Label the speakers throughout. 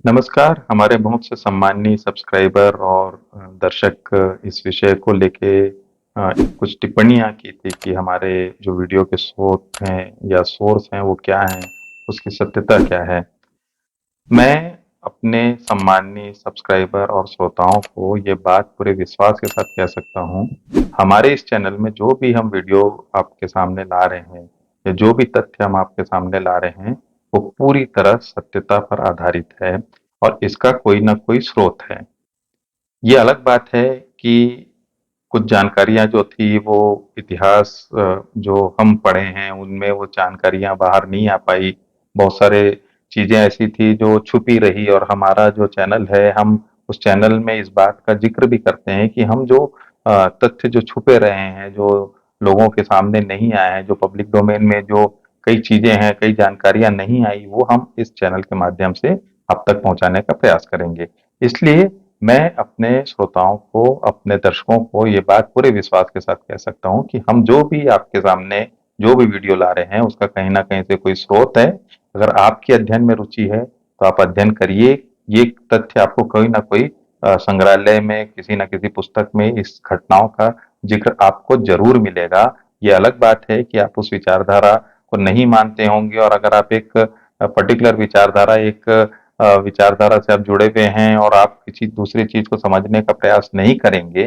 Speaker 1: नमस्कार, हमारे बहुत से सम्मानीय सब्सक्राइबर और दर्शक इस विषय को लेके कुछ टिप्पणियाँ की थी कि हमारे जो वीडियो के स्रोत हैं या सोर्स हैं वो क्या हैं, उसकी सत्यता क्या है। मैं अपने सम्मानीय सब्सक्राइबर और श्रोताओं को ये बात पूरे विश्वास के साथ कह सकता हूँ, हमारे इस चैनल में जो भी हम वीडियो आपके सामने ला रहे हैं या जो भी तथ्य हम आपके सामने ला रहे हैं, वो पूरी तरह सत्यता पर आधारित है और इसका कोई न कोई स्रोत है। ये अलग बात है कि कुछ जानकारियाँ जो थी वो इतिहास जो हम पढ़े हैं उनमें वो जानकारियाँ बाहर नहीं आ पाई। बहुत सारे चीज़ें ऐसी थी जो छुपी रही और हमारा जो चैनल है हम उस चैनल में इस बात का ज़िक्र भी करते हैं कि हम जो तथ्य जो छुपे रहे हैं, जो लोगों के सामने नहीं आए हैं, जो पब्लिक डोमेन में जो कई चीज़ें हैं, कई जानकारियाँ नहीं आई, वो हम इस चैनल के माध्यम से आप तक पहुँचाने का प्रयास करेंगे। इसलिए मैं अपने श्रोताओं को, अपने दर्शकों को ये बात पूरे विश्वास के साथ कह सकता हूँ कि हम जो भी आपके सामने जो भी वीडियो ला रहे हैं, उसका कहीं न कहीं से कोई स्रोत है। अगर आपकी अध्ययन में रुचि है, तो आप अध्ययन करिए। ये तथ्य आपको कोई न कोई संग्रहालय में, किसी न किसी पुस्तक में इस घटनाओं का ज़िक्र आपको ज़रूर मिलेगा। ये अलग बात है कि आप उस विचारधारा को नहीं मानते होंगे और अगर आप एक पर्टिकुलर विचारधारा, एक विचारधारा से आप जुड़े हुए हैं और आप किसी दूसरी चीज़ को समझने का प्रयास नहीं करेंगे,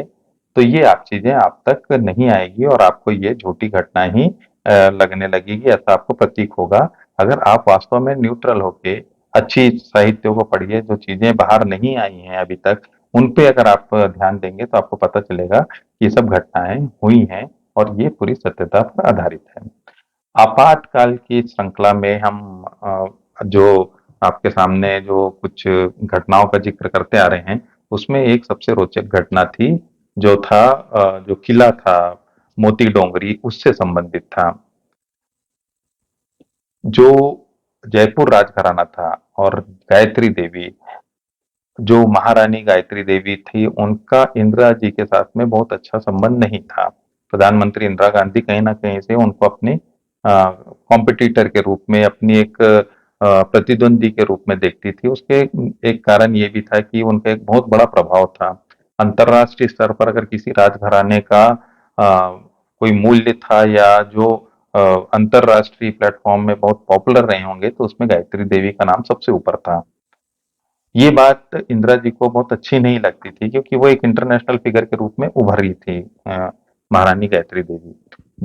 Speaker 1: तो ये आप चीज़ें आप तक नहीं आएगी और आपको ये झूठी घटना ही लगने लगेगी, ऐसा आपको प्रतीक होगा। अगर आप वास्तव में न्यूट्रल होके अच्छी साहित्य को पढ़िए, जो चीज़ें बाहर नहीं आई हैं अभी तक, उन पे अगर आप ध्यान देंगे तो आपको पता चलेगा कि ये सब घटनाएँ हुई हैं और ये पूरी सत्यता पर आधारित है। आपातकाल की श्रृंखला में हम जो आपके सामने जो कुछ घटनाओं का ज़िक्र करते आ रहे हैं, उसमें एक सबसे रोचक घटना थी, जो था जो किला था मोती डोंगरी, उससे संबंधित था। जो जयपुर राजघराना था और गायत्री देवी, जो महारानी गायत्री देवी थी, उनका इंदिरा जी के साथ में बहुत अच्छा संबंध नहीं था। प्रधानमंत्री इंदिरा गांधी कहीं न कहीं से उनको अपनी कॉम्पिटिटर के रूप में, अपनी एक प्रतिद्वंदी के रूप में देखती थी। उसके एक कारण ये भी था कि उनका एक बहुत बड़ा प्रभाव था। अंतर्राष्ट्रीय स्तर पर अगर किसी राजघराने का कोई मूल्य था या जो अ, अंतर्राष्ट्रीय प्लेटफ़ॉर्म में बहुत पॉपुलर रहे होंगे, तो उसमें गायत्री देवी का नाम सबसे ऊपर था। ये बात इंदिरा जी को बहुत अच्छी नहीं लगती थी क्योंकि वो एक इंटरनेशनल फिगर के रूप में उभर रही थी महारानी गायत्री देवी।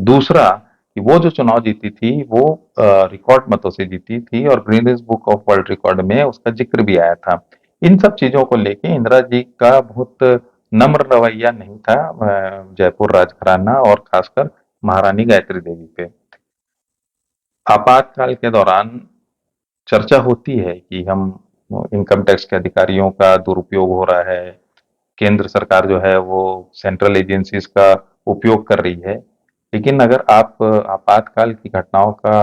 Speaker 1: दूसरा कि वो जो चुनाव जीती थी वो रिकॉर्ड मतों से जीती थी और Guinness book of world record में उसका जिक्र भी आया था। इन सब चीजों को लेके इंदिरा जी का बहुत नम्र रवैया नहीं था जयपुर राजघराना और खासकर महारानी गायत्री देवी पे। आपातकाल के दौरान चर्चा होती है कि हम इनकम टैक्स के अधिकारियों का दुरुपयोग हो रहा है, केंद्र सरकार जो है वो सेंट्रल एजेंसीज का उपयोग कर रही है। लेकिन अगर आप आपातकाल की घटनाओं का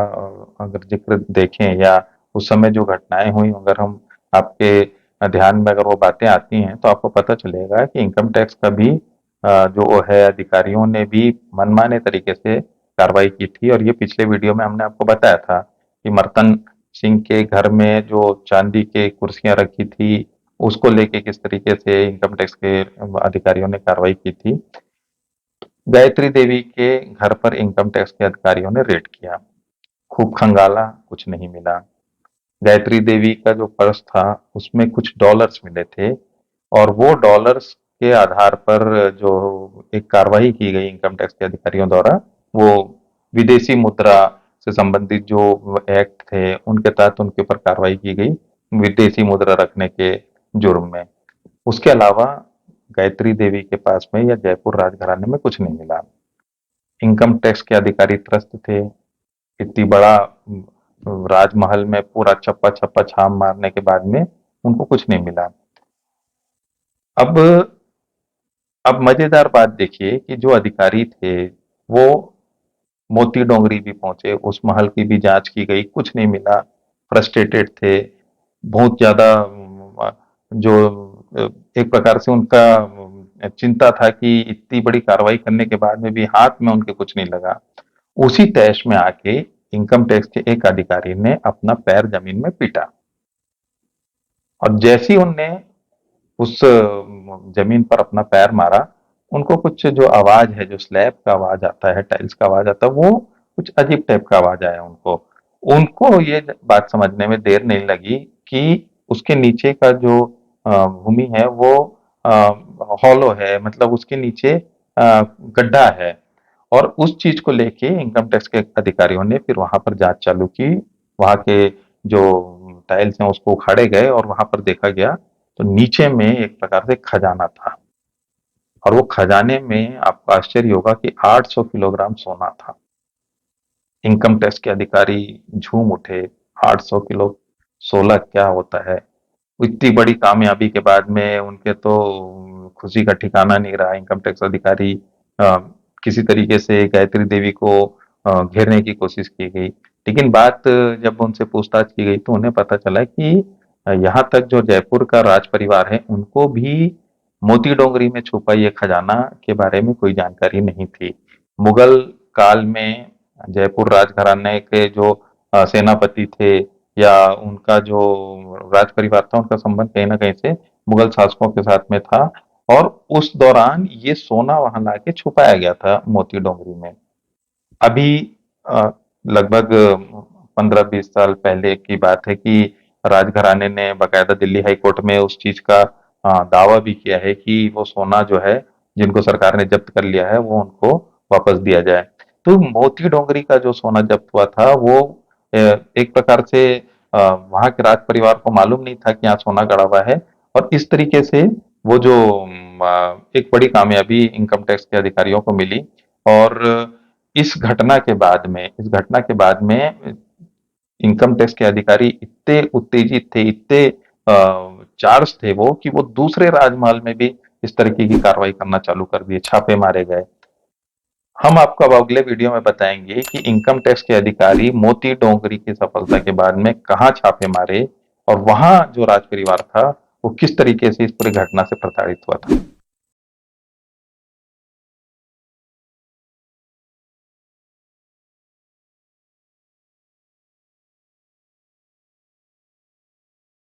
Speaker 1: अगर ज़िक्र देखें या उस समय जो घटनाएँ हुई अगर हम आपके ध्यान में अगर वो बातें आती हैं तो आपको पता चलेगा कि इनकम टैक्स का भी जो है अधिकारियों ने भी मनमाने तरीके से कार्रवाई की थी और ये पिछले वीडियो में हमने आपको बताया था कि मर्तन सिंह के घर में जो चांदी के कुर्सियाँ रखी थी, उसको लेके किस तरीके से इनकम टैक्स के अधिकारियों ने कार्रवाई की थी। गायत्री देवी के घर पर इनकम टैक्स के अधिकारियों ने रेड किया। खूब खंगाला, कुछ नहीं मिला। गायत्री देवी का जो पर्स था, उसमें कुछ डॉलर्स मिले थे और वो डॉलर्स के आधार पर जो एक कार्रवाई की गई इनकम टैक्स के अधिकारियों द्वारा, वो विदेशी मुद्रा से संबंधित जो एक्ट थे, उनके तहत उनके ऊपर कार्रवाई की गई, विदेशी मुद्रा रखने के जुर्म में। उसके अलावा गायत्री देवी के पास में या जयपुर राजघराने में कुछ नहीं मिला। इनकम टैक्स के अधिकारी त्रस्त थे। इतनी बड़ा राजमहल में पूरा चप्पा चप्पा छाप मारने के बाद में उनको कुछ नहीं मिला। अब अब मजेदार बात देखिए कि जो अधिकारी थे वो मोती डोंगरी भी पहुंचे, उस महल की भी जांच की गई, कुछ नहीं मिला। फ्रस्ट्रेटेड थे, बहुत ज्यादा जो एक प्रकार से उनका चिंता था कि इतनी बड़ी कार्रवाई करने के बाद में भी हाथ में उनके कुछ नहीं लगा। उसी तैश में आके इनकम टैक्स के एक अधिकारी ने अपना पैर जमीन में पीटा। और जैसे ही उनने उस जमीन पर अपना पैर मारा, उनको कुछ जो आवाज है, जो स्लैब का आवाज आता है, टाइल्स का आवाज आता है, वो कुछ अजीब टाइप का आवाज आया उनको। उनको ये बात समझने में देर नहीं लगी कि उसके नीचे का जो भूमि है वो हॉलो है, मतलब उसके नीचे गड्ढा है। और उस चीज को लेके इनकम टैक्स के अधिकारियों ने फिर वहां पर जांच चालू की। वहां के जो टाइल्स हैं उसको उखाड़े गए और वहां पर देखा गया तो नीचे में एक प्रकार से खजाना था। और वो खजाने में आपको आश्चर्य होगा कि 800 किलोग्राम सोना था। इनकम टैक्स के अधिकारी झूम उठे। 800 किलो सोलह क्या होता है। इतनी बड़ी कामयाबी के बाद में उनके तो खुशी का ठिकाना नहीं रहा। इनकम टैक्स अधिकारी अ, किसी तरीके से गायत्री देवी को घेरने की कोशिश की गई। लेकिन बात जब उनसे पूछताछ की गई तो उन्हें पता चला कि यहाँ तक जो जयपुर का राज परिवार है उनको भी मोती डोंगरी में छुपा ये खजाना के बारे में कोई जानकारी नहीं थी। मुगल काल में जयपुर राजघराने के जो सेनापति थे या उनका जो राज परिवार था उनका संबंध कहीं न कहीं से मुगल शासकों के साथ में था। और उस दौरान ये सोना वहां लाके छुपाया गया था मोती डोंगरी में। अभी अ, लगभग 15-20 साल पहले की बात है कि राजघराने ने बकायदा दिल्ली हाई कोर्ट में उस चीज का दावा भी किया है कि वो सोना जो है जिनको सरकार ने जब्त कर लिया है वो उनको वापस दिया जाए। तो मोती डोंगरी का जो सोना जब्त हुआ था वो एक प्रकार से वहां के राज परिवार को मालूम नहीं था कि यहाँ सोना गड़ा हुआ है। और इस तरीके से वो जो एक बड़ी कामयाबी इनकम टैक्स के अधिकारियों को मिली। और इस घटना के बाद में इनकम टैक्स के अधिकारी इतने उत्तेजित थे, इतने चार्ज थे वो कि वो दूसरे राजमहल में भी इस तरीके की कार्रवाई करना चालू कर दिए, छापे मारे गए। हम आपको अब अगले वीडियो में बताएंगे कि इनकम टैक्स के अधिकारी मोती डोंगरी की सफलता के बाद में कहाँ छापे मारे और वहां जो राज परिवार था वो किस तरीके से इस पूरी घटना से प्रताड़ित हुआ था।